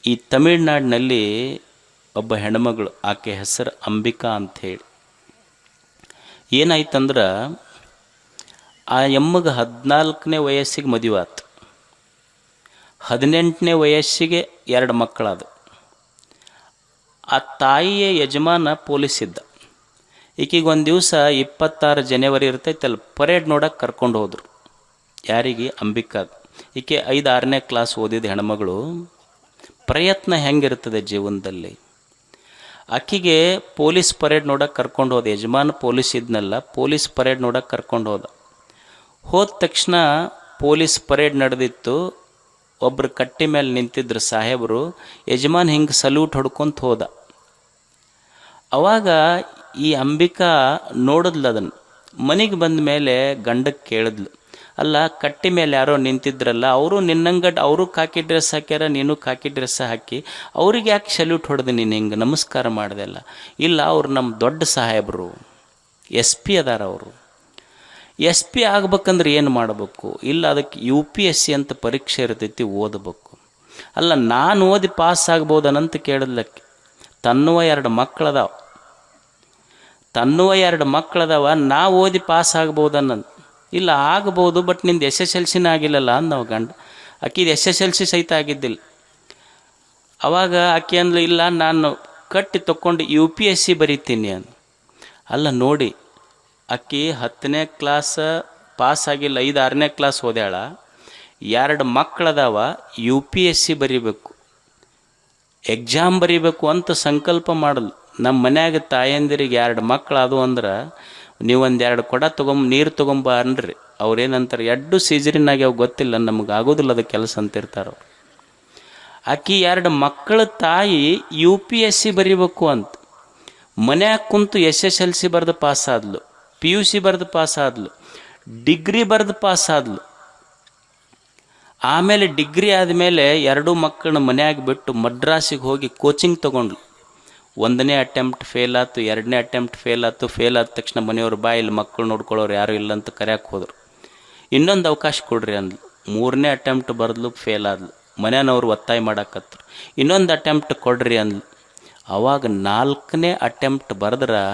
ಈ ತಮಿಳ್ನಾಡಿನಲ್ಲಿ ಒಬ್ಬ ಹೆಣ್ಮಗಳು, ಆಕೆ ಹೆಸರು ಅಂಬಿಕಾ ಅಂಥೇಳಿ. ಏನಾಯ್ತಂದ್ರೆ ಆ ಎಮ್ಮಗೆ 14ನೇ ವಯಸ್ಸಿಗೆ ಮದುವೆ ಆಯ್ತು. 18ನೇ ವಯಸ್ಸಿಗೆ 2 ಮಕ್ಕಳದು. ಆ ತಾಯಿಯ ಯಜಮಾನ ಪೊಲೀಸ್ ಇದ್ದ. ಈಕೆಗೆ ಒಂದು ದಿವಸ 26 ಜನವರಿ ಇರ್ತೈತಲ್ಲ, ಪರೇಡ್ ನೋಡೋಕೆ ಕರ್ಕೊಂಡು ಹೋದರು. ಯಾರಿಗೆ? ಅಂಬಿಕಾಗ. ಈಕೆ 5-6ನೇ ಕ್ಲಾಸ್ ಓದಿದ ಹೆಣ್ಮಗಳು. ಪ್ರಯತ್ನ ಹೆಂಗಿರ್ತದೆ ಜೀವನದಲ್ಲಿ. ಆಕೆಗೆ ಪೊಲೀಸ್ ಪರೇಡ್ ನೋಡೋಕೆ ಕರ್ಕೊಂಡು ಹೋದ. ಯಜಮಾನ ಪೊಲೀಸ್ ಇದ್ನಲ್ಲ, ಪೊಲೀಸ್ ಪರೇಡ್ ನೋಡೋಕೆ ಕರ್ಕೊಂಡು ಹೋದ ತಕ್ಷಣ ಪೊಲೀಸ್ ಪರೇಡ್ ನಡೆದಿತ್ತು. ಒಬ್ಬರು ಕಟ್ಟಿ ಮೇಲೆ ನಿಂತಿದ್ರು ಸಾಹೇಬರು. ಯಜಮಾನ್ ಹಿಂಗೆ ಸಲ್ಯೂಟ್ ಹೊಡ್ಕೊಂತ ಹೋದ. ಅವಾಗ ಈ ಅಂಬಿಕಾ ನೋಡಿದ್ಲು ಅದನ್ನು. ಮನೆಗೆ ಬಂದ ಮೇಲೆ ಗಂಡಕ್ಕೆ ಕೇಳಿದ್ಲು, ಅಲ್ಲ ಕಟ್ಟಿ ಮೇಲೆ ಯಾರೋ ನಿಂತಿದ್ರಲ್ಲ, ಅವರು ನಿನ್ನಂಗಡ್ ಅವರು ಕಾಕಿ ಡ್ರೆಸ್ ಹಾಕ್ಯಾರ, ನೀನು ಕಾಕಿ ಡ್ರೆಸ್ ಹಾಕಿ, ಅವ್ರಿಗೆ ಯಾಕೆ ಸಲ್ಯೂಟ್ ಹೊಡೆದು ನೀನು ಹಿಂಗೆ ನಮಸ್ಕಾರ ಮಾಡಿದೆಲ್ಲ? ಇಲ್ಲ, ಅವ್ರು ನಮ್ಮ ದೊಡ್ಡ ಸಾಹೇಬರು, SP ಅದಾರ ಅವರು. SP ಆಗ್ಬೇಕಂದ್ರೆ ಏನು ಮಾಡಬೇಕು? ಇಲ್ಲ, ಅದಕ್ಕೆ UPSC ಅಂತ ಪರೀಕ್ಷೆ ಇರ್ತೈತಿ, ಓದಬೇಕು. ಅಲ್ಲ, ನಾನು ಓದಿ ಪಾಸ್ ಆಗ್ಬೋದನಂತ ಕೇಳಿದ್ಲಕ್ಕೆ. ತನ್ನುವ 2 ಮಕ್ಕಳದಾವ, ನಾ ಓದಿ ಪಾಸ್ ಆಗ್ಬೋದನ್ನಂತ. ಇಲ್ಲ, ಆಗ್ಬೋದು, ಬಟ್ ನಿಂದು SSLCನೇ ಆಗಿಲ್ಲಲ್ಲ ಅಂದವ ಗಂಡ. ಆಕಿದು SSLC ಸಹಿತ ಆಗಿದ್ದಿಲ್ಲ. ಅವಾಗ ಆಕೆ ಅಂದ್ಲು, ಇಲ್ಲ ನಾನು ಕಟ್ಟಿ ತಗೊಂಡು UPSC ಬರೀತೀನಿ ಅಂದ. ಅಲ್ಲ ನೋಡಿ, ಆಕೆ 10ನೇ ಕ್ಲಾಸ್ ಪಾಸ್ ಆಗಿಲ್ಲ, 5-6ನೇ ಕ್ಲಾಸ್ ಓದ್ಯಾಳ, 2 ಮಕ್ಕಳದಾವ, UPSC ಬರೀಬೇಕು, ಎಕ್ಸಾಮ್ ಬರೀಬೇಕು ಅಂತ ಸಂಕಲ್ಪ ಮಾಡಲು. ನಮ್ಮ ಮನ್ಯಾಗ ತಾಯಂದಿರಿಗೆ 2 ಮಕ್ಕಳದು ಅಂದ್ರೆ ನೀವೊಂದು 2 ಕೊಡ ನೀರು ತೊಗೊಂಬ ಅನ್ರಿ. ಅವ್ರೇನಂತಾರೆ, 2 ಸೀಜರಿನಾಗಿ ಅವು ಗೊತ್ತಿಲ್ಲ, ನಮಗೆ ಆಗೋದಿಲ್ಲ ಅದು ಕೆಲಸ ಅಂತಿರ್ತಾರೆ. ಆಕೆ 2 ಮಕ್ಕಳ ತಾಯಿ UPSC ಬರೀಬೇಕು ಅಂತ ಮನ್ಯಾಗ ಕುಂತು SSLC ಬರೆದು ಪಾಸಾದ್ಲು, PUC ಬರೆದು ಪಾಸಾದ್ಲು, ಡಿಗ್ರಿ ಬರೆದು ಪಾಸಾದ್ಲು. ಆಮೇಲೆ ಡಿಗ್ರಿ ಆದಮೇಲೆ 2 ಮಕ್ಕಳನ್ನ ಮನ್ಯಾಗ ಬಿಟ್ಟು ಮಡ್ರಾಸಿಗೆ ಹೋಗಿ ಕೋಚಿಂಗ್ ತೊಗೊಂಡ್ಲು. 1ನೇ ಅಟೆಂಪ್ಟ್ ಫೇಲ್ ಆಯ್ತು, 2ನೇ ಅಟೆಂಪ್ಟ್ ಫೇಲ್ ಆಯ್ತು. ಫೇಲ್ ಆದ ತಕ್ಷಣ ಮನೆಯವ್ರು ಇಲ್ಲಿ ಮಕ್ಕಳು ನೋಡ್ಕೊಳ್ಳೋರು ಯಾರು ಇಲ್ಲ ಅಂತ ಕರೆಯಕ್ಕೆ ಹೋದರು. ಇನ್ನೊಂದು ಅವಕಾಶ ಕೊಡ್ರಿ ಅಂದ್ಲು. 3ನೇ ಅಟೆಂಪ್ಟ್ ಬರೆದ್ಲು, ಫೇಲ್ ಆದ್ಲು. ಮನೆಯವ್ರು ಒತ್ತಾಯ ಮಾಡಾಕತ್ರು, ಇನ್ನೊಂದು ಅಟೆಂಪ್ಟ್ ಕೊಡ್ರಿ ಅಂದ್ಲು. ಅವಾಗ 4ನೇ ಅಟೆಂಪ್ಟ್ ಬರೆದ್ರೆ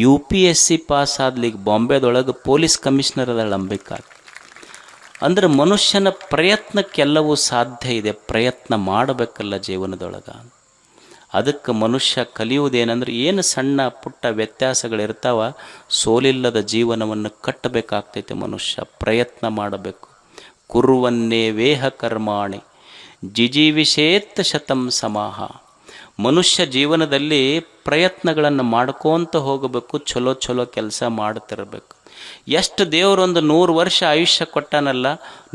UPSC ಪಾಸ್ ಆದ್ಲಿಗೆ ಬಾಂಬೆದೊಳಗೆ ಪೊಲೀಸ್ ಕಮಿಷನರ್ ಅದಳ ಅಂಬಿಕಾ. ಅಂದ್ರೆ ಮನುಷ್ಯನ ಪ್ರಯತ್ನಕ್ಕೆಲ್ಲವೂ ಸಾಧ್ಯ ಇದೆ, ಪ್ರಯತ್ನ ಮಾಡಬೇಕಲ್ಲ ಜೀವನದೊಳಗೆ. ಅದಕ್ಕೆ ಮನುಷ್ಯ ಕಲಿಯುವುದೇನೆಂದ್ರೆ, ಏನು ಸಣ್ಣ ಪುಟ್ಟ ವ್ಯತ್ಯಾಸಗಳಿರ್ತಾವ, ಸೋಲಿಲ್ಲದ ಜೀವನವನ್ನು ಕಟ್ಟಬೇಕಾಗ್ತೈತೆ. ಮನುಷ್ಯ ಪ್ರಯತ್ನ ಮಾಡಬೇಕು. ಕುರುವನ್ನೇ ವೇಹ ಕರ್ಮಾಣಿ ಜಿಜೀವಿಷೇತ್ ಶತಂ ಸಮಾಹ. ಮನುಷ್ಯ ಜೀವನದಲ್ಲಿ ಪ್ರಯತ್ನಗಳನ್ನು ಮಾಡ್ಕೊತ ಹೋಗಬೇಕು, ಚಲೋ ಕೆಲಸ ಮಾಡ್ತಿರಬೇಕು. ಎಷ್ಟು ದೇವರೊಂದು 100 ವರ್ಷ ಆಯುಷ್ಯ ಕೊಟ್ಟಾನಲ್ಲ,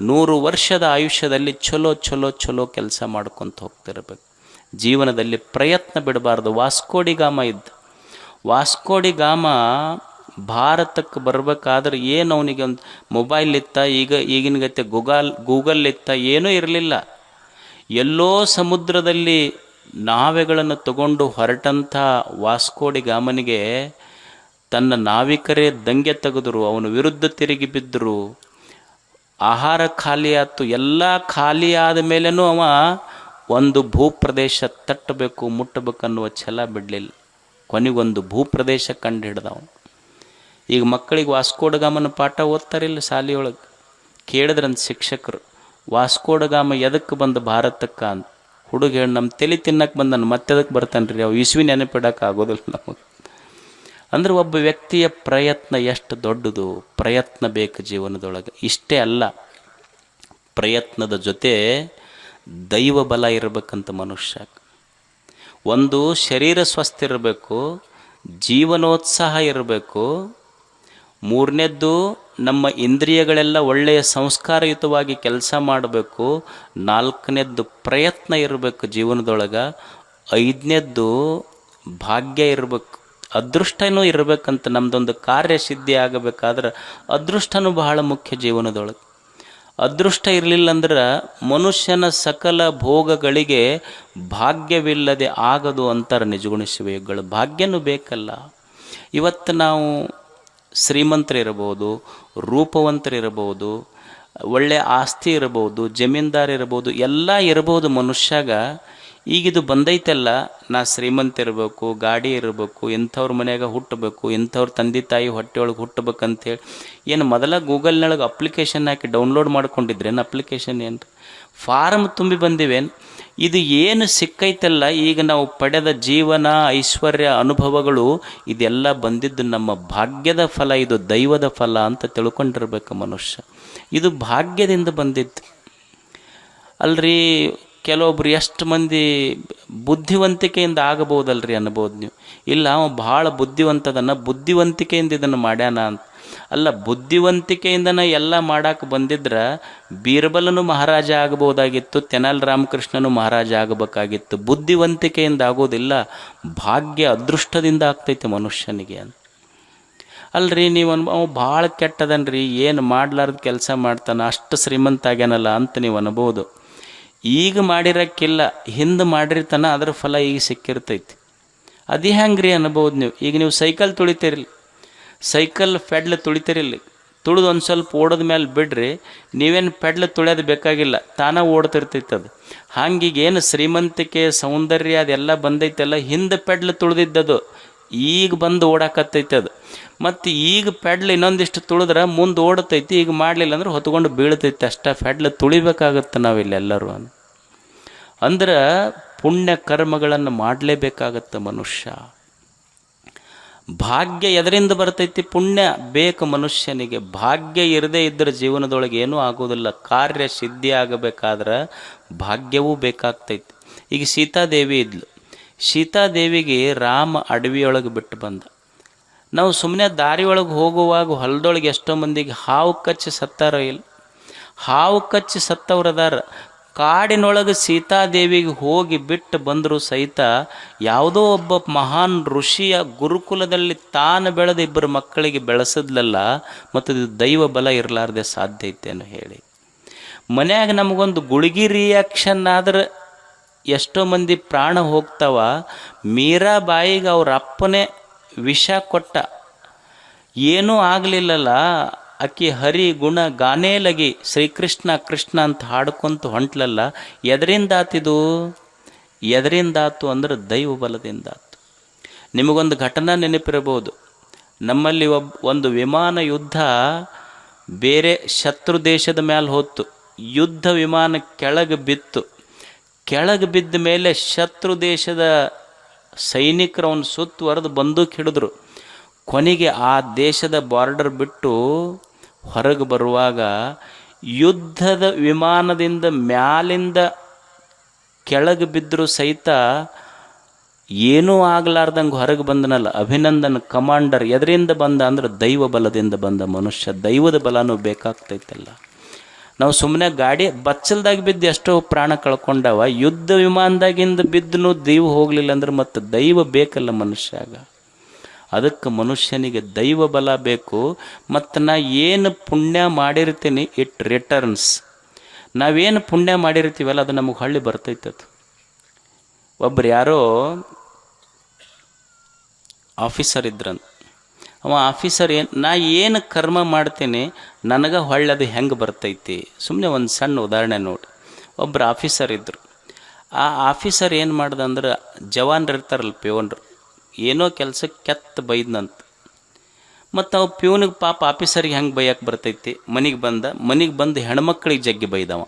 100 ವರ್ಷದ ಆಯುಷ್ಯದಲ್ಲಿ ಚಲೋ ಕೆಲಸ ಮಾಡ್ಕೊತ ಹೋಗ್ತಿರ್ಬೇಕು. ಜೀವನದಲ್ಲಿ ಪ್ರಯತ್ನ ಬಿಡಬಾರ್ದು. ವಾಸ್ಕೋಡಿಗಾಮ ಭಾರತಕ್ಕೆ ಬರಬೇಕಾದ್ರೆ ಏನು ಅವನಿಗೆ ಒಂದು ಮೊಬೈಲ್ ಇತ್ತ, ಈಗಿನ ಗತೆ ಗೂಗಲ್ ಇತ್ತ, ಏನೂ ಇರಲಿಲ್ಲ. ಎಲ್ಲೋ ಸಮುದ್ರದಲ್ಲಿ ನಾವೆಗಳನ್ನು ತಗೊಂಡು ಹೊರಟಂಥ ವಾಸ್ಕೋಡಿಗಾಮನಿಗೆ ತನ್ನ ನಾವಿಕರೇ ದಂಗೆ ತೆಗೆದರು, ಅವನ ವಿರುದ್ಧ ತಿರುಗಿ ಬಿದ್ದರು. ಆಹಾರ ಖಾಲಿ ಆಯ್ತು. ಎಲ್ಲ ಖಾಲಿ ಆದ ಮೇಲೇನೂ ಅವ ಒಂದು ಭೂಪ್ರದೇಶ ತಟ್ಟಬೇಕು, ಮುಟ್ಟಬೇಕನ್ನುವ ಛಲ ಬಿಡಲಿಲ್ಲ. ಕೊನೆಗೊಂದು ಭೂಪ್ರದೇಶ ಕಂಡು ಹಿಡ್ದವ. ಈಗ ಮಕ್ಕಳಿಗೆ ವಾಸ್ಕೋಡಗಾಮನ ಪಾಠ ಓದ್ತಾರಿಲ್ಲ ಶಾಲೆಯೊಳಗೆ. ಕೇಳಿದ್ರಂತ ಶಿಕ್ಷಕರು, ವಾಸ್ಕೋಡಗಾಮ ಎದಕ್ಕೆ ಬಂದು ಭಾರತಕ್ಕೆ ಅಂತ. ಹುಡುಗ ಹೇಳಿ, ನಮ್ಮ ತಲೆ ತಿನ್ನಕ್ಕೆ ಬಂದನು, ಮತ್ತೆ ಅದಕ್ಕೆ ಬರ್ತಾನೆ ರೀ, ಅವು ಇಸ್ವಿ ನೆನಪಿಡಕ್ಕೆ ಆಗೋದಿಲ್ಲ ನಮಗೆ. ಅಂದ್ರೆ ಒಬ್ಬ ವ್ಯಕ್ತಿಯ ಪ್ರಯತ್ನ ಎಷ್ಟು ದೊಡ್ಡದು, ಪ್ರಯತ್ನ ಬೇಕು ಜೀವನದೊಳಗೆ. ಇಷ್ಟೇ ಅಲ್ಲ, ಪ್ರಯತ್ನದ ಜೊತೆ ದೈವ ಬಲ ಇರಬೇಕಂತ ಮನುಷ್ಯ. ಒಂದು ಶರೀರ ಸ್ವಸ್ಥ ಇರಬೇಕು, ಜೀವನೋತ್ಸಾಹ ಇರಬೇಕು. 3ನೇದ್ದು ನಮ್ಮ ಇಂದ್ರಿಯಗಳೆಲ್ಲ ಒಳ್ಳೆಯ ಸಂಸ್ಕಾರಯುತವಾಗಿ ಕೆಲಸ ಮಾಡಬೇಕು. 4ನೇದ್ದು ಪ್ರಯತ್ನ ಇರಬೇಕು ಜೀವನದೊಳಗೆ. 5ನೇದ್ದು ಭಾಗ್ಯ ಇರಬೇಕು, ಅದೃಷ್ಟನೂ ಇರಬೇಕಂತ. ನಮ್ಮದೊಂದು ಕಾರ್ಯಸಿದ್ಧಿ ಆಗಬೇಕಾದ್ರೆ ಅದೃಷ್ಟನೂ ಬಹಳ ಮುಖ್ಯ ಜೀವನದೊಳಗೆ. ಅದೃಷ್ಟ ಇರಲಿಲ್ಲ ಅಂದ್ರೆ ಮನುಷ್ಯನ ಸಕಲ ಭೋಗಗಳಿಗೆ ಭಾಗ್ಯವಿಲ್ಲದೆ ಆಗದು ಅಂತಾರೆ ನಿಜಗುಣಿಸುವೆಗಳು. ಭಾಗ್ಯನೂ ಬೇಕಲ್ಲ. ಇವತ್ತು ನಾವು ಶ್ರೀಮಂತರಿರಬಹುದು, ರೂಪವಂತರಿರಬಹುದು, ಒಳ್ಳೆ ಆಸ್ತಿ ಇರ್ಬೋದು, ಜಮೀನ್ದಾರ್ ಇರ್ಬೋದು, ಎಲ್ಲ ಇರ್ಬೋದು ಮನುಷ್ಯಾಗ. ಈಗಿದು ಬಂದೈತಲ್ಲ, ನಾ ಶ್ರೀಮಂತ ಇರಬೇಕು, ಗಾಡಿ ಇರಬೇಕು, ಇಂಥವ್ರ ಮನ್ಯಾಗ ಹುಟ್ಟಬೇಕು, ಇಂಥವ್ರ ತಂದೆ ತಾಯಿ ಹೊಟ್ಟೆಯೊಳಗೆ ಹುಟ್ಟಬೇಕಂತೇಳಿ ಏನು ಮೊದಲ ಗೂಗಲ್ನೊಳಗೆ ಅಪ್ಲಿಕೇಶನ್ ಹಾಕಿ ಡೌನ್ಲೋಡ್ ಮಾಡ್ಕೊಂಡಿದ್ರೇನು? ಅಪ್ಲಿಕೇಶನ್ ಏನು ಫಾರಮ್ ತುಂಬಿ ಬಂದಿವೇನು? ಇದು ಏನು ಸಿಕ್ಕೈತಲ್ಲ ಈಗ ನಾವು ಪಡೆದ ಜೀವನ, ಐಶ್ವರ್ಯ, ಅನುಭವಗಳು, ಇದೆಲ್ಲ ಬಂದಿದ್ದು ನಮ್ಮ ಭಾಗ್ಯದ ಫಲ, ಇದು ದೈವದ ಫಲ ಅಂತ ತಿಳ್ಕೊಂಡಿರ್ಬೇಕು ಮನುಷ್ಯ. ಇದು ಭಾಗ್ಯದಿಂದ ಬಂದಿದ್ದು ಅಲ್ರಿ. ಕೆಲವೊಬ್ರು ಎಷ್ಟು ಮಂದಿ ಬುದ್ಧಿವಂತಿಕೆಯಿಂದ ಆಗಬಹುದಲ್ರಿ ಅನ್ಬೋದು ನೀವು. ಇಲ್ಲ ಅವ ಭಾಳ ಬುದ್ಧಿವಂತದನ್ನ, ಬುದ್ಧಿವಂತಿಕೆಯಿಂದ ಇದನ್ನು ಮಾಡ್ಯಾನ ಅಂತ. ಅಲ್ಲ, ಬುದ್ಧಿವಂತಿಕೆಯಿಂದನ ಎಲ್ಲ ಮಾಡಕ್ಕೆ ಬಂದಿದ್ರೆ ಬೀರ್ಬಲನು ಮಹಾರಾಜ ಆಗಬಹುದಾಗಿತ್ತು, ತೆನಾಲಿ ರಾಮಕೃಷ್ಣನು ಮಹಾರಾಜ ಆಗಬೇಕಾಗಿತ್ತು. ಬುದ್ಧಿವಂತಿಕೆಯಿಂದ ಆಗೋದಿಲ್ಲ, ಭಾಗ್ಯ ಅದೃಷ್ಟದಿಂದ ಆಗ್ತೈತೆ ಮನುಷ್ಯನಿಗೆ ಅಂತ. ಅಲ್ರಿ ನೀವು ಅವ ಭಾಳ ಕೆಟ್ಟದನ್ರಿ, ಏನು ಮಾಡ್ಲಾರ್ದ ಕೆಲಸ ಮಾಡ್ತಾನೆ, ಅಷ್ಟು ಶ್ರೀಮಂತ ಆಗ್ಯಾನಲ್ಲ ಅಂತ ನೀವು ಅನ್ಬೋದು. ಈಗ ಮಾಡಿರೋಕ್ಕಿಲ್ಲ, ಹಿಂದೆ ಮಾಡಿರ್ತಾನೆ, ಅದ್ರ ಫಲ ಈಗ ಸಿಕ್ಕಿರ್ತೈತಿ. ಅದು ಹೆಂಗೆ ರೀ ಅನ್ಬೋದು ನೀವು. ಈಗ ನೀವು ಸೈಕಲ್ ತುಳಿತೀರಿಲ್ಲ, ಸೈಕಲ್ ಪೆಡ್ಲ್ ತುಳಿತೀರಿಲ್ಲ, ತುಳಿದು ಒಂದು ಸ್ವಲ್ಪ ಓಡೋದ ಮೇಲೆ ಬಿಡ್ರಿ, ನೀವೇನು ಪೆಡ್ಲ್ ತುಳಿಯೋದು ಬೇಕಾಗಿಲ್ಲ, ತಾನೇ ಓಡ್ತಿರ್ತೈತೆ ಅದು. ಹಂಗೀಗ ಏನು ಶ್ರೀಮಂತಿಕೆ, ಸೌಂದರ್ಯ ಅದೆಲ್ಲ ಬಂದೈತೆಲ್ಲ, ಹಿಂದೆ ಪೆಡ್ಲ್ ತುಳಿದಿದ್ದದು ಈಗ ಬಂದು ಓಡಾಕತ್ತೈತೆ ಅದು. ಮತ್ತು ಈಗ ಪೆಡ್ಲ್ ಇನ್ನೊಂದಿಷ್ಟು ತುಳಿದ್ರೆ ಮುಂದೆ ಓಡತೈತಿ, ಈಗ ಮಾಡಲಿಲ್ಲ ಅಂದ್ರೆ ಹೊತ್ಕೊಂಡು ಬೀಳ್ತೈತಿ ಅಷ್ಟೇ. ಪೆಡ್ಲ್ ತುಳಿಬೇಕಾಗತ್ತೆ ನಾವಿಲ್ಲೆಲ್ಲರೂ. ಅಂದ್ರೆ ಪುಣ್ಯ ಕರ್ಮಗಳನ್ನು ಮಾಡಲೇಬೇಕಾಗತ್ತೆ ಮನುಷ್ಯ. ಭಾಗ್ಯ ಎದರಿಂದ ಬರ್ತೈತಿ? ಪುಣ್ಯ ಬೇಕು ಮನುಷ್ಯನಿಗೆ. ಭಾಗ್ಯ ಇರದೇ ಇದ್ದರೆ ಜೀವನದೊಳಗೆ ಏನೂ ಆಗೋದಿಲ್ಲ. ಕಾರ್ಯ ಸಿದ್ಧಿ ಆಗಬೇಕಾದ್ರೆ ಭಾಗ್ಯವೂ ಬೇಕಾಗ್ತೈತಿ. ಈಗ ಸೀತಾದೇವಿ ಇದ್ಲು, ಸೀತಾದೇವಿಗೆ ರಾಮ ಅಡವಿಯೊಳಗೆ ಬಿಟ್ಟು ಬಂದ. ನಾವು ಸುಮ್ಮನೆ ದಾರಿಯೊಳಗೆ ಹೋಗುವಾಗ ಹೊಲದೊಳಗೆ ಎಷ್ಟೋ ಮಂದಿಗೆ ಹಾವು ಕಚ್ಚಿ ಸತ್ತಾರ ಇಲ್ಲ, ಹಾವು ಕಚ್ಚಿ ಸತ್ತವ್ರದಾರ. ಕಾಡಿನೊಳಗೆ ಸೀತಾದೇವಿಗೆ ಹೋಗಿ ಬಿಟ್ಟು ಬಂದರೂ ಸಹಿತ ಯಾವುದೋ ಒಬ್ಬ ಮಹಾನ್ ಋಷಿಯ ಗುರುಕುಲದಲ್ಲಿ ತಾನು ಬೆಳೆದ ಇಬ್ಬರು ಮಕ್ಕಳಿಗೆ ಬೆಳೆಸಿದ್ಲಲ್ಲ, ಮತ್ತು ಇದು ದೈವ ಬಲ ಇರಲಾರ್ದೆ ಸಾಧ್ಯ ಐತೇನು ಹೇಳಿ. ಮನ್ಯಾಗ ನಮಗೊಂದು ಗುಳಿಗಿ ರಿಯಾಕ್ಷನ್ ಆದ್ರೆ ಎಷ್ಟೋ ಮಂದಿ ಪ್ರಾಣ ಹೋಗ್ತಾವ. ಮೀರಾಬಾಯಿಗೆ ಅವ್ರ ಅಪ್ಪನೇ ವಿಷ ಕೊಟ್ಟ, ಏನೂ ಆಗಲಿಲ್ಲಲ್ಲ. ಅಕ್ಕಿ ಹರಿ ಗುಣ ಗಾನೇಲಗಿ ಶ್ರೀಕೃಷ್ಣ ಕೃಷ್ಣ ಅಂತ ಹಾಡ್ಕೊಂತ ಹೊಂಟ್ಲಲ್ಲ. ಎದರಿಂದಾತಿದು? ಎದರಿಂದಾತು ಅಂದ್ರೆ ದೈವ ಬಲದಿಂದಾತು. ನಿಮಗೊಂದು ಘಟನಾ ನೆನಪಿರಬಹುದು. ನಮ್ಮಲ್ಲಿ ಒಂದು ವಿಮಾನ ಯುದ್ಧ ಬೇರೆ ಶತ್ರು ದೇಶದ ಮೇಲೆ ಹೊತ್ತು, ಯುದ್ಧ ವಿಮಾನ ಕೆಳಗೆ ಬಿತ್ತು. ಕೆಳಗೆ ಬಿದ್ದ ಮೇಲೆ ಶತ್ರು ದೇಶದ ಸೈನಿಕರು ಅವನು ಸುತ್ತುವರೆದು ಬಂದೂಕ್ ಹಿಡಿದ್ರು. ಕೊನೆಗೆ ಆ ದೇಶದ ಬಾರ್ಡರ್ ಬಿಟ್ಟು ಹೊರಗೆ ಬರುವಾಗ ಯುದ್ಧದ ವಿಮಾನದಿಂದ ಮ್ಯಾಲಿಂದ ಕೆಳಗೆ ಬಿದ್ದರೂ ಸಹಿತ ಏನೂ ಆಗಲಾರ್ದಂಗೆ ಹೊರಗೆ ಬಂದನಲ್ಲ, ಅಭಿನಂದನ್ ಕಮಾಂಡರ್. ಎದರಿಂದ ಬಂದ ಅಂದ್ರೆ ದೈವ ಬಲದಿಂದ ಬಂದ ಮನುಷ್ಯ. ದೈವದ ಬಲನೂ ಬೇಕಾಗ್ತೈತಲ್ಲ. ನಾವು ಸುಮ್ಮನೆ ಗಾಡಿ ಬಚ್ಚಲ್ದಾಗ ಬಿದ್ದು ಎಷ್ಟೋ ಪ್ರಾಣ ಕಳ್ಕೊಂಡವ. ಯುದ್ಧ ವಿಮಾನದಾಗಿಂದ ಬಿದ್ದನು ದೈವ ಹೋಗಲಿಲ್ಲ ಅಂದ್ರೆ ಮತ್ತೆ ದೈವ ಬೇಕಲ್ಲ ಮನುಷ್ಯಾಗ. ಅದಕ್ಕೆ ಮನುಷ್ಯನಿಗೆ ದೈವ ಬಲ ಬೇಕು. ಮತ್ತು ನಾ ಏನು ಪುಣ್ಯ ಮಾಡಿರ್ತೀನಿ ಇಟ್ ರಿಟರ್ನ್ಸ್. ನಾವೇನು ಪುಣ್ಯ ಮಾಡಿರ್ತೀವಲ್ಲ ಅದು ನಮಗೆ ಹೊಳ್ಳಿ ಬರ್ತೈತದು. ಒಬ್ರು ಯಾರೋ ಆಫೀಸರ್ ಇದ್ರಂತ. ಅವ ಆಫೀಸರ್ ನಾ ಏನು ಕರ್ಮ ಮಾಡ್ತೀನಿ ನನಗೆ ಹೊಳ್ಳದು ಹೆಂಗೆ ಬರ್ತೈತಿ? ಸುಮ್ಮನೆ ಒಂದು ಸಣ್ಣ ಉದಾಹರಣೆ ನೋಡಿ. ಒಬ್ಬರು ಆಫೀಸರ್ ಇದ್ದರು. ಆ ಆಫೀಸರ್ ಏನು ಮಾಡ್ದಂದ್ರೆ, ಜವಾನ್ರು ಇರ್ತಾರಲ್ಲ ಪ್ಯೂನ್ರು, ಏನೋ ಕೆಲಸಕ್ಕೆ ಕೆತ್ತ ಬೈದ್ನಂತ. ಮತ್ತು ಅವ ಪ್ಯೂನಿಗೆ ಪಾಪ ಆಫೀಸರಿಗೆ ಹೆಂಗೆ ಬೈಯಕ್ಕೆ ಬರ್ತೈತಿ? ಮನೆಗೆ ಬಂದು ಹೆಣ್ಮಕ್ಳಿಗೆ ಜಗ್ಗಿ ಬೈದವ.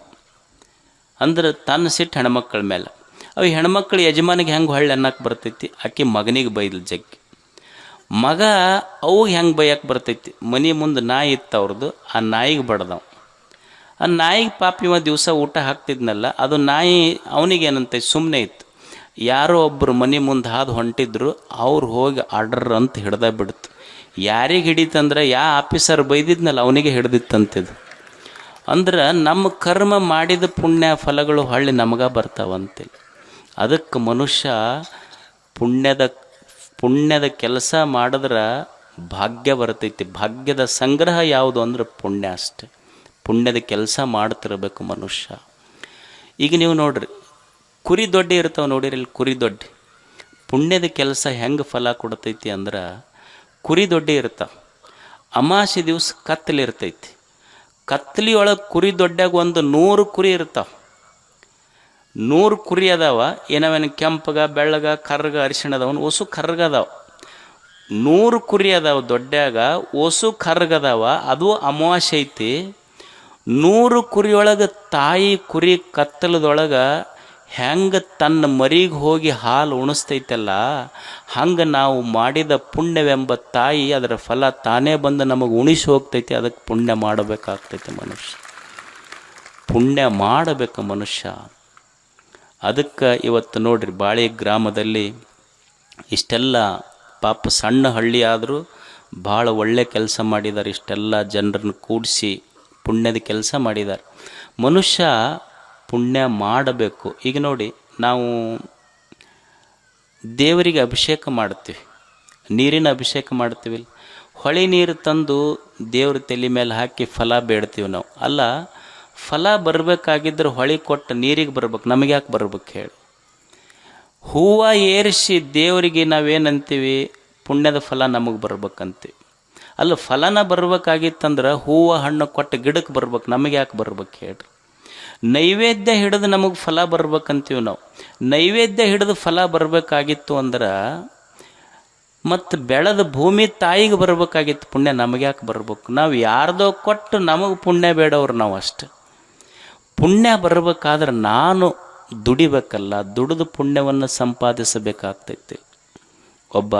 ಅಂದ್ರೆ ತನ್ನ ಸಿಟ್ಟು ಹೆಣ್ಮಕ್ಳ ಮೇಲೆ. ಅವು ಹೆಣ್ಮಕ್ಳು ಯಜಮಾನಿಗೆ ಹೆಂಗೆ ಹೊಳ್ಳಿ ಅನ್ನಕ್ಕೆ ಬರ್ತೈತಿ? ಆಕೆ ಮಗನಿಗೆ ಬೈದ್ಲು ಜಗ್ಗಿ. ಮಗ ಅವಾಗ ಹೆಂಗೆ ಬೈಯಕ್ಕೆ ಬರ್ತೈತಿ? ಮನೆ ಮುಂದೆ ನಾಯಿ ಇತ್ತು ಅವ್ರದ್ದು, ಆ ನಾಯಿಗೆ ಬಡ್ದವ. ಆ ನಾಯಿಗೆ ಪಾಪ ಇವ ದಿವಸ ಊಟ ಹಾಕ್ತಿದ್ನಲ್ಲ, ಅದು ನಾಯಿ ಅವನಿಗೇನಂತ ಸುಮ್ಮನೆ ಇತ್ತು. ಯಾರೋ ಒಬ್ಬರು ಮನೆ ಮುಂದೆ ಹಾದು ಹೊಂಟಿದ್ರು, ಅವ್ರು ಹೋಗಿ ಆರ್ಡರ್ ಅಂತ ಹಿಡ್ದ ಬಿಡ್ತು. ಯಾರಿಗೆ ಹಿಡಿತಂದ್ರೆ ಆಫೀಸರ್ ಬೈದಿದ್ನಲ್ಲ ಅವನಿಗೆ ಹಿಡ್ದಿತ್ತಂತಿದ್ದು. ಅಂದ್ರೆ ನಮ್ಮ ಕರ್ಮ ಮಾಡಿದ ಪುಣ್ಯ ಫಲಗಳು ಹೊಳ್ಳಿ ನಮಗೆ ಬರ್ತಾವಂತಿಲ್ಲ. ಅದಕ್ಕೆ ಮನುಷ್ಯ ಪುಣ್ಯದ ಕೆಲಸ ಮಾಡಿದ್ರೆ ಭಾಗ್ಯ ಬರ್ತೈತಿ. ಭಾಗ್ಯದ ಸಂಗ್ರಹ ಯಾವುದು ಅಂದ್ರೆ ಪುಣ್ಯ ಅಷ್ಟೆ. ಪುಣ್ಯದ ಕೆಲಸ ಮಾಡ್ತಿರ್ಬೇಕು ಮನುಷ್ಯ. ಈಗ ನೀವು ನೋಡ್ರಿ, ಕುರಿ ದೊಡ್ಡಿ ಇರ್ತಾವೆ ನೋಡಿರಿ, ಇಲ್ಲಿ ಕುರಿ ದೊಡ್ಡಿ. ಪುಣ್ಯದ ಕೆಲಸ ಹೆಂಗೆ ಫಲ ಕೊಡ್ತೈತಿ ಅಂದ್ರೆ, ಕುರಿ ದೊಡ್ಡಿ ಇರ್ತಾವೆ. ಅಮಾವಾಸ್ಯೆ ದಿವಸ ಕತ್ತಲಿರ್ತೈತಿ. ಕತ್ಲಿ ಒಳಗೆ ಕುರಿ ದೊಡ್ಡಾಗ ಒಂದು 100 ಕುರಿ ಇರ್ತಾವೆ. 100 ಕುರಿ ಅದಾವ. ಏನವೇನು ಕೆಂಪಗ ಬೆಳ್ಳಗ ಕರ್ರಗ ಅರಿಶಿಣದವನು ಒಸು ಕರ್ರಗದಾವ. 100 ಕುರಿ ಅದಾವ ದೊಡ್ಡಾಗ, ಒಸು ಕರ್ರಗದಾವ. ಅದು ಅಮಾವಾಸ್ಯೆ ಐತಿ. 100 ಕುರಿಯೊಳಗೆ ತಾಯಿ ಕುರಿ ಕತ್ತಲದೊಳಗೆ ಹೆಂಗೆ ತನ್ನ ಮರಿಗೆ ಹೋಗಿ ಹಾಲು ಉಣಿಸ್ತೈತಲ್ಲ, ಹಂಗೆ ನಾವು ಮಾಡಿದ ಪುಣ್ಯವೆಂಬ ತಾಯಿ ಅದರ ಫಲ ತಾನೇ ಬಂದು ನಮಗೆ ಉಣಿಸಿ ಹೋಗ್ತೈತಿ. ಅದಕ್ಕೆ ಪುಣ್ಯ ಮಾಡಬೇಕಾಗ್ತೈತಿ ಮನುಷ್ಯ, ಪುಣ್ಯ ಮಾಡಬೇಕು ಮನುಷ್ಯ. ಅದಕ್ಕೆ ಇವತ್ತು ನೋಡ್ರಿ, ಬಾಳಿ ಗ್ರಾಮದಲ್ಲಿ ಇಷ್ಟೆಲ್ಲ ಪಾಪ ಸಣ್ಣ ಹಳ್ಳಿ ಆದರೂ ಭಾಳ ಒಳ್ಳೆ ಕೆಲಸ ಮಾಡಿದ್ದಾರೆ. ಇಷ್ಟೆಲ್ಲ ಜನರನ್ನು ಕೂಡಿಸಿ ಪುಣ್ಯದ ಕೆಲಸ ಮಾಡಿದ್ದಾರೆ. ಮನುಷ್ಯ ಪುಣ್ಯ ಮಾಡಬೇಕು. ಈಗ ನೋಡಿ, ನಾವು ದೇವರಿಗೆ ಅಭಿಷೇಕ ಮಾಡ್ತೀವಿ, ನೀರಿನ ಅಭಿಷೇಕ ಮಾಡ್ತೀವಿ. ಹೊಳೆ ನೀರು ತಂದು ದೇವ್ರ ತಲೆ ಮೇಲೆ ಹಾಕಿ ಫಲ ಬೇಡ್ತೀವಿ ನಾವು. ಅಲ್ಲ, ಫಲ ಬರಬೇಕಾಗಿದ್ದರೆ ಹೊಳೆ ಕೊಟ್ಟು ನೀರಿಗೆ ಬರ್ಬೇಕು, ನಮಗೆ ಯಾಕೆ ಬರ್ಬೇಕು ಹೇಳಿ? ಹೂವು ಏರಿಸಿ ದೇವರಿಗೆ ನಾವೇನಂತೀವಿ? ಪುಣ್ಯದ ಫಲ ನಮಗೆ ಬರ್ಬೇಕಂತೀವಿ. ಅಲ್ಲ, ಫಲನ ಬರ್ಬೇಕಾಗಿತ್ತಂದ್ರೆ ಹೂವು ಹಣ್ಣು ಕೊಟ್ಟು ಗಿಡಕ್ಕೆ ಬರ್ಬೇಕು, ನಮಗೆ ಯಾಕೆ ಬರ್ಬೇಕು ಹೇಳ್ರಿ? ನೈವೇದ್ಯ ಹಿಡಿದು ನಮಗೆ ಫಲ ಬರ್ಬೇಕಂತೀವಿ ನಾವು. ನೈವೇದ್ಯ ಹಿಡಿದು ಫಲ ಬರಬೇಕಾಗಿತ್ತು ಅಂದ್ರೆ ಮತ್ತು ಬೆಳೆದ ಭೂಮಿ ತಾಯಿಗೆ ಬರಬೇಕಾಗಿತ್ತು ಪುಣ್ಯ, ನಮಗೆ ಯಾಕೆ ಬರ್ಬೇಕು? ನಾವು ಯಾರ್ದೋ ಕೊಟ್ಟು ನಮಗೆ ಪುಣ್ಯ ಬೇಡವ್ರು ನಾವು ಅಷ್ಟೆ. ಪುಣ್ಯ ಬರಬೇಕಾದ್ರೆ ನಾನು ದುಡಿಬೇಕಲ್ಲ, ದುಡಿದು ಪುಣ್ಯವನ್ನು ಸಂಪಾದಿಸಬೇಕಾಗ್ತೈತಿ. ಒಬ್ಬ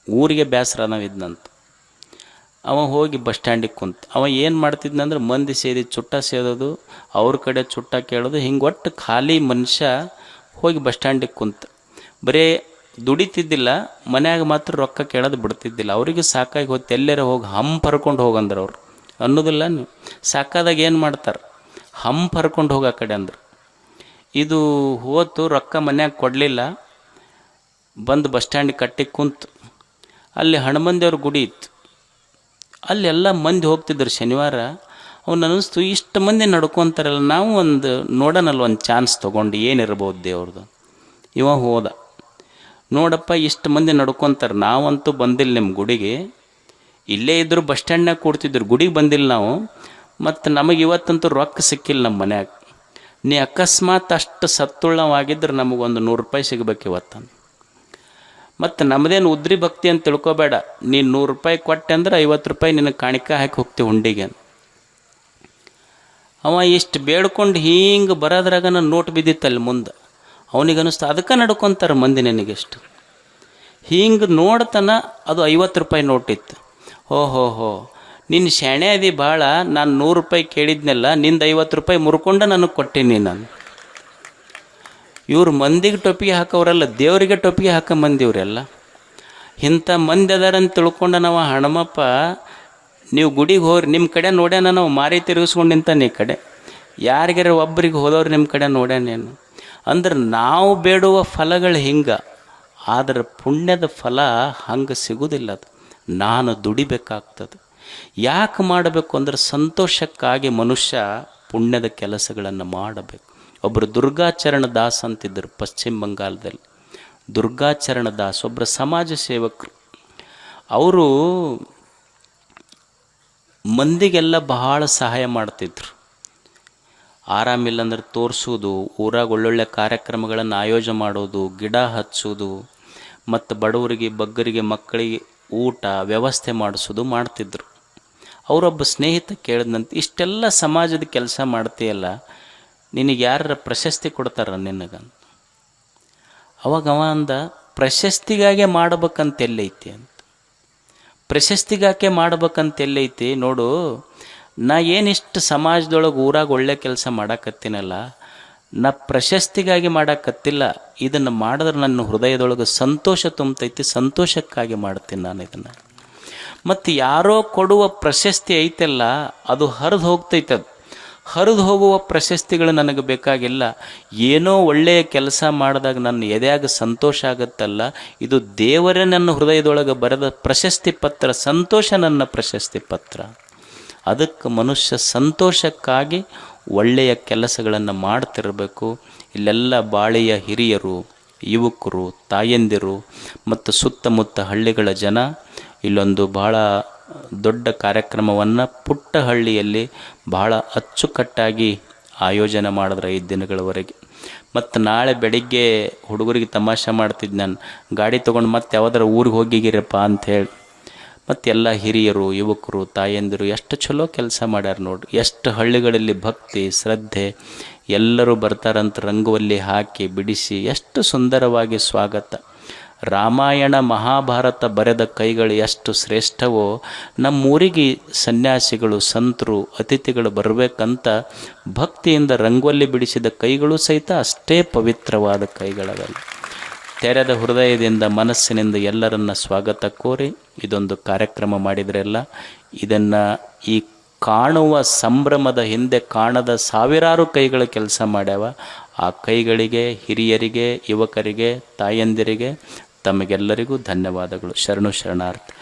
ಊರಿಗೆ ಬೇಸರ ನಾವಿದ್ನಂತ. ಅವ ಹೋಗಿ ಬಸ್ ಸ್ಟ್ಯಾಂಡಿಗೆ ಕುಂತ. ಅವ ಏನು ಮಾಡ್ತಿದ್ನಂದ್ರೆ, ಮಂದಿ ಸೇರಿ ಚುಟ್ಟ ಸೇದೋದು, ಅವ್ರ ಕಡೆ ಚುಟ್ಟ ಕೇಳೋದು, ಹಿಂಗೆ ಒಟ್ಟು ಖಾಲಿ ಮನುಷ್ಯ ಹೋಗಿ ಬಸ್ ಸ್ಟ್ಯಾಂಡಿಗೆ ಕುಂತ. ಬರೀ ದುಡಿತಿದ್ದಿಲ್ಲ, ಮನ್ಯಾಗ ಮಾತ್ರ ರೊಕ್ಕ ಕೇಳೋದು ಬಿಡ್ತಿದ್ದಿಲ್ಲ. ಅವರಿಗೆ ಸಾಕಾಗಿ ಹೋಗ್ತು, ಎಲ್ಲರ ಹೋಗಿ ಹರ್ಕೊಂಡು ಹೋಗಂದ್ರೆ ಅವ್ರು ಅನ್ನೋದಿಲ್ಲ. ನೀವು ಸಾಕಾದಾಗ ಏನು ಮಾಡ್ತಾರೆ? ಹರ್ಕೊಂಡು ಹೋಗಿ ಆ ಕಡೆ ಅಂದ್ರೆ. ಇದು ಹೋತು, ರೊಕ್ಕ ಮನ್ಯಾಗ ಕೊಡಲಿಲ್ಲ, ಬಂದು ಬಸ್ ಸ್ಟ್ಯಾಂಡಿಗೆ ಕಟ್ಟಿಗೆ ಕುಂತು. ಅಲ್ಲಿ ಹನುಮಂದೇವ್ರ ಗುಡಿ ಇತ್ತು. ಅಲ್ಲಿ ಎಲ್ಲ ಮಂದಿ ಹೋಗ್ತಿದ್ರು ಶನಿವಾರ. ಅವ್ನು ಅನ್ನಿಸ್ತು, ಇಷ್ಟು ಮಂದಿ ನಡ್ಕೊತಾರಲ್ಲ, ನಾವು ಒಂದು ನೋಡೋಣಲ್ಲ, ಒಂದು ಚಾನ್ಸ್ ತೊಗೊಂಡು ಏನಿರ್ಬೋದು ದೇವ್ರದ್ದು. ಇವ ಹೋದ. ನೋಡಪ್ಪ, ಇಷ್ಟು ಮಂದಿ ನಡ್ಕೊತಾರೆ, ನಾವಂತೂ ಬಂದಿಲ್ಲ ನಿಮ್ಮ ಗುಡಿಗೆ. ಇಲ್ಲೇ ಇದ್ದರು, ಬಸ್ ಸ್ಟ್ಯಾಂಡ್ನಾಗ ಕೂಡ್ತಿದ್ರು, ಗುಡಿಗೆ ಬಂದಿಲ್ಲ ನಾವು. ಮತ್ತು ನಮಗೆ ಇವತ್ತಂತೂ ರೊಕ್ಕ ಸಿಕ್ಕಿಲ್ಲ ನಮ್ಮ ಮನ್ಯಾಗ. ನೀ ಅಕಸ್ಮಾತ್ ಅಷ್ಟು ಸತ್ತುಳ್ಳವಾಗಿದ್ರೆ ನಮಗೊಂದು 100 ರೂಪಾಯಿ ಸಿಗಬೇಕು ಇವತ್ತಂದು. ಮತ್ತು ನಮ್ಮದೇನು ಉದ್ರಿ ಭಕ್ತಿ ಅಂತ ತಿಳ್ಕೊಬೇಡ. ನೀನು 100 ರೂಪಾಯಿ ಕೊಟ್ಟೆ ಅಂದ್ರೆ 50 ರೂಪಾಯಿ ನಿನಗೆ ಕಾಣಿಕೆ ಹಾಕಿ ಹೋಗ್ತೀವಿ ಹುಂಡಿಗೆ. ಅವ ಇಷ್ಟು ಬೇಡ್ಕೊಂಡು ಹಿಂಗೆ ಬರೋದ್ರಾಗ ನನ್ನ ನೋಟ್ ಬಿದ್ದಿತ್ತಲ್ಲಿ ಮುಂದೆ. ಅವನಿಗೆ ಅನ್ನಿಸ್ತು, ಅದಕ್ಕೆ ನಡ್ಕೊತಾರೆ ಮಂದಿ ನನಗೆಷ್ಟು. ಹಿಂಗೆ ನೋಡ್ತಾನ, ಅದು 50 ರೂಪಾಯಿ ನೋಟಿತ್ತು. ಓಹೋ, ನಿನ್ನ ಶಾಣೆ ಅದಿ ಭಾಳ. ನಾನು 100 ರೂಪಾಯಿ ಕೇಳಿದ್ನೆಲ್ಲ, ನಿಂದು 50 ರೂಪಾಯಿ ಮುರ್ಕೊಂಡು ನನಗೆ ಕೊಟ್ಟೀನಿ ನಾನು. ಇವ್ರು ಮಂದಿಗೆ ಟೊಪ್ಪಿಗೆ ಹಾಕೋರಲ್ಲ, ದೇವರಿಗೆ ಟೊಪ್ಪಿಗೆ ಹಾಕೋ ಮಂದಿ ಇವರೆಲ್ಲ. ಇಂಥ ಮಂದಿ ಅದಾರಂತ ತಿಳ್ಕೊಂಡು ನಾವು ಹಣಮಪ್ಪ, ನೀವು ಗುಡಿಗೆ ಹೋಗ್ರಿ, ನಿಮ್ಮ ಕಡೆ ನೋಡ್ಯಾನ, ನಾವು ಮಾರಿ ತಿರುಗಿಸ್ಕೊಂಡು ನಿಂತಾನೆ ಈ ಕಡೆ. ಯಾರಿಗಾರ ಒಬ್ಬರಿಗೆ ಹೋದವ್ರು ನಿಮ್ಮ ಕಡೆ ನೋಡ್ಯಾನೇನು ಅಂದ್ರೆ, ನಾವು ಬೇಡುವ ಫಲಗಳು ಹಿಂಗೆ. ಆದರೆ ಪುಣ್ಯದ ಫಲ ಹಂಗೆ ಸಿಗೋದಿಲ್ಲ. ಅದು ನಾನು ದುಡಿಬೇಕಾಗ್ತದೆ. ಯಾಕೆ ಮಾಡಬೇಕು ಅಂದ್ರೆ, ಸಂತೋಷಕ್ಕಾಗಿ ಮನುಷ್ಯ ಪುಣ್ಯದ ಕೆಲಸಗಳನ್ನು ಮಾಡಬೇಕು. ಒಬ್ಬರು ದುರ್ಗಾಚರಣ ದಾಸ್ ಅಂತಿದ್ದರು ಪಶ್ಚಿಮ ಬಂಗಾಳದಲ್ಲಿ. ದುರ್ಗಾಚರಣ ದಾಸ್ ಒಬ್ಬರು ಸಮಾಜ ಸೇವಕರು. ಅವರು ಮಂದಿಗೆಲ್ಲ ಬಹಳ ಸಹಾಯ ಮಾಡ್ತಿದ್ರು. ಆರಾಮಿಲ್ಲ ಅಂದ್ರೆ ತೋರಿಸೋದು, ಊರಾಗ ಒಳ್ಳೊಳ್ಳೆ ಕಾರ್ಯಕ್ರಮಗಳನ್ನು ಆಯೋಜನೆ ಮಾಡೋದು, ಗಿಡ ಹಚ್ಚೋದು, ಮತ್ತು ಬಡವರಿಗೆ ಬಗ್ಗರಿಗೆ ಮಕ್ಕಳಿಗೆ ಊಟ ವ್ಯವಸ್ಥೆ ಮಾಡಿಸೋದು ಮಾಡ್ತಿದ್ರು. ಅವರೊಬ್ಬ ಸ್ನೇಹಿತ ಕೇಳಿದಂತೆ, ಇಷ್ಟೆಲ್ಲ ಸಮಾಜದ ಕೆಲಸ ಮಾಡ್ತೀಯಲ್ಲ, ನಿನಗೆ ಯಾರ ಪ್ರಶಸ್ತಿ ಕೊಡ್ತಾರ ನಿನಗಂತ. ಅವಾಗ ಅವ ಅಂದ, ಪ್ರಶಸ್ತಿಗಾಗೆ ಮಾಡ್ಬೇಕಂತ ಎಲ್ಲೈತಿ ಅಂತ. ಪ್ರಶಸ್ತಿಗಾಕೆ ಮಾಡ್ಬೇಕಂತ ಎಲ್ಲೈತಿ ನೋಡು, ನಾ ಏನಿಷ್ಟು ಸಮಾಜದೊಳಗೆ ಊರಾಗ ಒಳ್ಳೆ ಕೆಲಸ ಮಾಡಕತ್ತೀನಲ್ಲ, ನಾ ಪ್ರಶಸ್ತಿಗಾಗಿ ಮಾಡಕತ್ತಿಲ್ಲ. ಇದನ್ನು ಮಾಡಿದ್ರೆ ನನ್ನ ಹೃದಯದೊಳಗೆ ಸಂತೋಷ ತುಂಬತೈತಿ, ಸಂತೋಷಕ್ಕಾಗಿ ಮಾಡ್ತೀನಿ ನಾನು ಇದನ್ನು. ಮತ್ತು ಯಾರೋ ಕೊಡುವ ಪ್ರಶಸ್ತಿ ಐತಲ್ಲ, ಅದು ಹರಿದು ಹೋಗ್ತೈತದು. ಹರಿದು ಹೋಗುವ ಪ್ರಶಸ್ತಿಗಳು ನನಗೆ ಬೇಕಾಗಿಲ್ಲ. ಏನೋ ಒಳ್ಳೆಯ ಕೆಲಸ ಮಾಡಿದಾಗ ನನ್ನ ಎದೆಯಾಗ ಸಂತೋಷ ಆಗುತ್ತಲ್ಲ, ಇದು ದೇವರೇ ನನ್ನ ಹೃದಯದೊಳಗೆ ಬರೆದ ಪ್ರಶಸ್ತಿ ಪತ್ರ, ಸಂತೋಷ ನನ್ನ ಪ್ರಶಸ್ತಿ ಪತ್ರ. ಅದಕ್ಕೆ ಮನುಷ್ಯ ಸಂತೋಷಕ್ಕಾಗಿ ಒಳ್ಳೆಯ ಕೆಲಸಗಳನ್ನು ಮಾಡ್ತಿರಬೇಕು. ಇಲ್ಲೆಲ್ಲ ಬಾಳೆಯ ಹಿರಿಯರು, ಯುವಕರು, ತಾಯಂದಿರು ಮತ್ತು ಸುತ್ತಮುತ್ತ ಹಳ್ಳಿಗಳ ಜನ ಇಲ್ಲೊಂದು ಭಾಳ ದೊಡ್ಡ ಕಾರ್ಯಕ್ರಮವನ್ನು ಪುಟ್ಟಹಳ್ಳಿಯಲ್ಲಿ ಬಹಳ ಅಚ್ಚುಕಟ್ಟಾಗಿ ಆಯೋಜನೆ ಮಾಡಿದ್ರೆ 5 ದಿನಗಳವರೆಗೆ. ಮತ್ತು ನಾಳೆ ಬೆಳಿಗ್ಗೆ ಹುಡುಗರಿಗೆ ತಮಾಷೆ ಮಾಡ್ತಿದ್ದು, ನಾನು ಗಾಡಿ ತೊಗೊಂಡು ಮತ್ತೆ ಯಾವುದಾರ ಊರಿಗೆ ಹೋಗಿಗಿರಪ್ಪ ಅಂಥೇಳಿ. ಮತ್ತು ಎಲ್ಲ ಹಿರಿಯರು, ಯುವಕರು, ತಾಯಂದಿರು ಎಷ್ಟು ಚಲೋ ಕೆಲಸ ಮಾಡ್ಯಾರ ನೋಡ್ರಿ. ಎಷ್ಟು ಹಳ್ಳಿಗಳಲ್ಲಿ ಭಕ್ತಿ ಶ್ರದ್ಧೆ, ಎಲ್ಲರೂ ಬರ್ತಾರಂತ ರಂಗೋಲಿ ಹಾಕಿ ಬಿಡಿಸಿ ಎಷ್ಟು ಸುಂದರವಾಗಿ ಸ್ವಾಗತ. ರಾಮಾಯಣ ಮಹಾಭಾರತ ಬರೆದ ಕೈಗಳು ಎಷ್ಟು ಶ್ರೇಷ್ಠವೋ, ನಮ್ಮೂರಿಗೆ ಸನ್ಯಾಸಿಗಳು, ಸಂತರು, ಅತಿಥಿಗಳು ಬರಬೇಕಂತ ಭಕ್ತಿಯಿಂದ ರಂಗೋಲಿ ಬಿಡಿಸಿದ ಕೈಗಳು ಸಹಿತ ಅಷ್ಟೇ ಪವಿತ್ರವಾದ ಕೈಗಳವೆಲ್ಲ. ತೆರೆದ ಹೃದಯದಿಂದ ಮನಸ್ಸಿನಿಂದ ಎಲ್ಲರನ್ನ ಸ್ವಾಗತ ಕೋರಿ ಇದೊಂದು ಕಾರ್ಯಕ್ರಮ ಮಾಡಿದ್ರೆಲ್ಲ. ಇದನ್ನು ಈ ಕಾಣುವ ಸಂಭ್ರಮದ ಹಿಂದೆ ಕಾಣದ ಸಾವಿರಾರು ಕೈಗಳು ಕೆಲಸ ಮಾಡ್ಯಾವ. ಆ ಕೈಗಳಿಗೆ, ಹಿರಿಯರಿಗೆ, ಯುವಕರಿಗೆ, ತಾಯಂದಿರಿಗೆ ತಮಗೆಲ್ಲರಿಗೂ ಧನ್ಯವಾದಗಳು. ಶರಣು ಶರಣಾರ್ಥಿ.